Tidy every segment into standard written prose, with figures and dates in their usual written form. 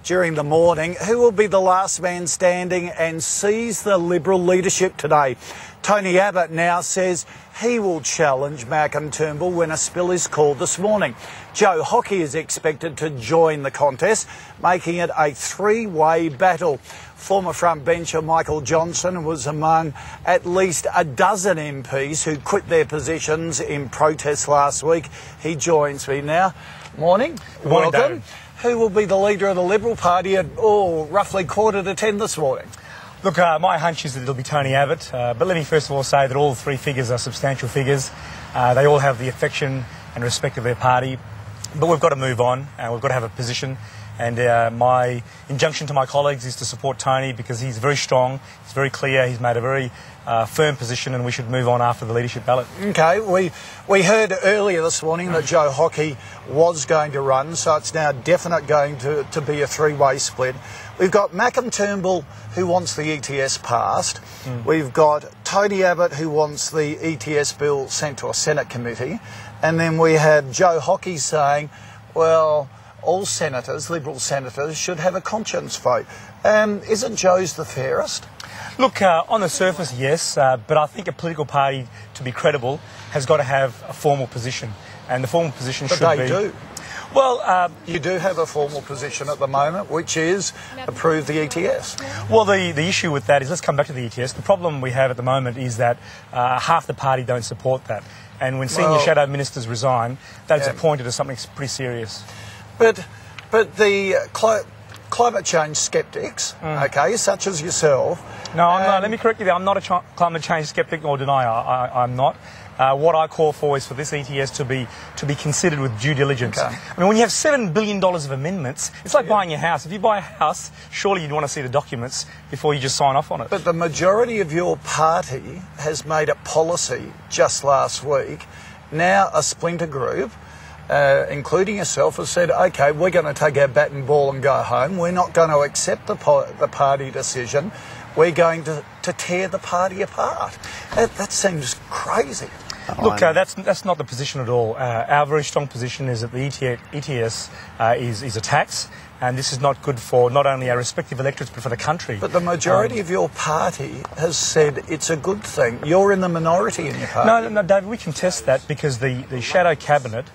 during the morning. Who will be the last man standing and seize the Liberal leadership today? Tony Abbott now says he will challenge Malcolm Turnbull when a spill is called this morning. Joe Hockey is expected to join the contest, making it a three-way battle. Former frontbencher Michael Johnson was among at least a dozen MPs who quit their positions in protest last week. He joins me now. Morning. Good morning, welcome. David. Who will be the leader of the Liberal Party at roughly 9:45 this morning? Look, my hunch is that it'll be Tony Abbott, but let me first of all say that all three figures are substantial figures. They all have the affection and respect of their party, but we've got to move on, and we've got to have a position. And my injunction to my colleagues is to support Tony because he's very strong, he's very clear, he's made a very firm position, and we should move on after the leadership ballot. Okay, we heard earlier this morning that Joe Hockey was going to run, so it's now definite going to be a three-way split. We've got Malcolm Turnbull who wants the ETS passed. We've got Tony Abbott who wants the ETS bill sent to a Senate committee. And then we have Joe Hockey saying, well, all senators, Liberal senators, should have a conscience vote. Isn't Joe's the fairest? Look, on the surface, yes, but I think a political party, to be credible, has got to have a formal position. And the formal position should be... But they do. Well, you do have a formal position at the moment, which is approve the ETS. Well, the issue with that is, let's come back to the ETS. The problem we have at the moment is that half the party don't support that. And when senior shadow ministers resign, that's pointed to something pretty serious. But the climate change sceptics, okay, such as yourself... No, I'm not. Let me correct you there. I'm not a climate change sceptic or denier. I'm not. What I call for is for this ETS to be considered with due diligence. Okay. I mean, when you have $7 billion of amendments, it's like buying a house. If you buy a house, surely you'd want to see the documents before you just sign off on it. But the majority of your party has made it policy just last week. Now a splinter group, including yourself, has said, OK, we're going to take our bat and ball and go home. We're not going to accept the party decision. We're going to tear the party apart. That seems crazy. Look, that's not the position at all. Our very strong position is that the ETS is a tax, and this is not good for not only our respective electorates but for the country. But the majority of your party has said it's a good thing. You're in the minority in your party. No, David, we contest that because the shadow cabinet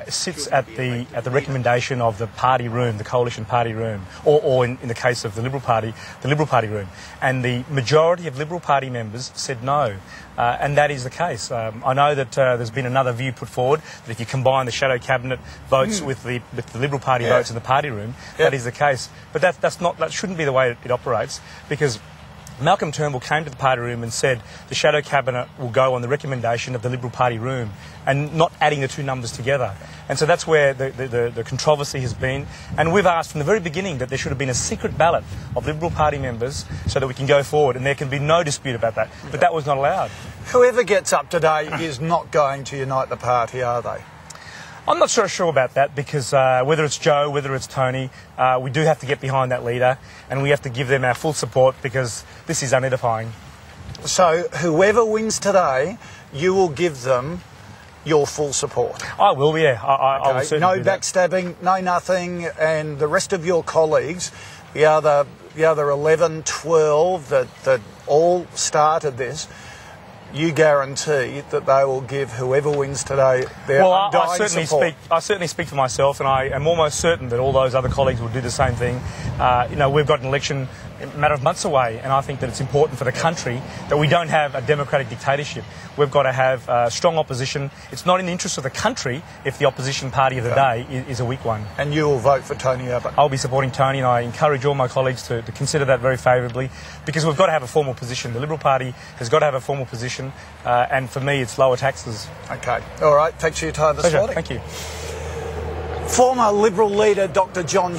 sits at the recommendation of the party room, the coalition party room, or in the case of the Liberal Party, the Liberal Party room. And the majority of Liberal Party members said no, and that is the case. I know that there's been another view put forward that if you combine the shadow cabinet votes with the Liberal Party votes in the party room, that is the case. But that shouldn't be the way it operates, because Malcolm Turnbull came to the party room and said the shadow cabinet will go on the recommendation of the Liberal Party room, and not adding the two numbers together. And so that's where the controversy has been. And we've asked from the very beginning that there should have been a secret ballot of Liberal Party members so that we can go forward, and there can be no dispute about that. But that was not allowed. Whoever gets up today is not going to unite the party, are they? I'm not so sure about that, because whether it's Joe, whether it's Tony, we do have to get behind that leader, and we have to give them our full support, because this is unedifying. So whoever wins today, you will give them your full support? I will, yeah. I will certainly no backstabbing, no nothing, and the rest of your colleagues, the other 11, 12 that all started this, you guarantee that they will give whoever wins today their undying support? I certainly speak for myself, and I am almost certain that all those other colleagues will do the same thing. We've got an election a matter of months away, and I think that it's important for the country that we don't have a democratic dictatorship. We've got to have strong opposition. It's not in the interest of the country if the opposition party of the day is a weak one. And you will vote for Tony Abbott? I'll be supporting Tony, and I encourage all my colleagues to consider that very favourably, because we've got to have a formal position. The Liberal Party has got to have a formal position, and for me it's lower taxes. OK. All right. Thanks for your time this morning. Thank you. Former Liberal leader Dr. John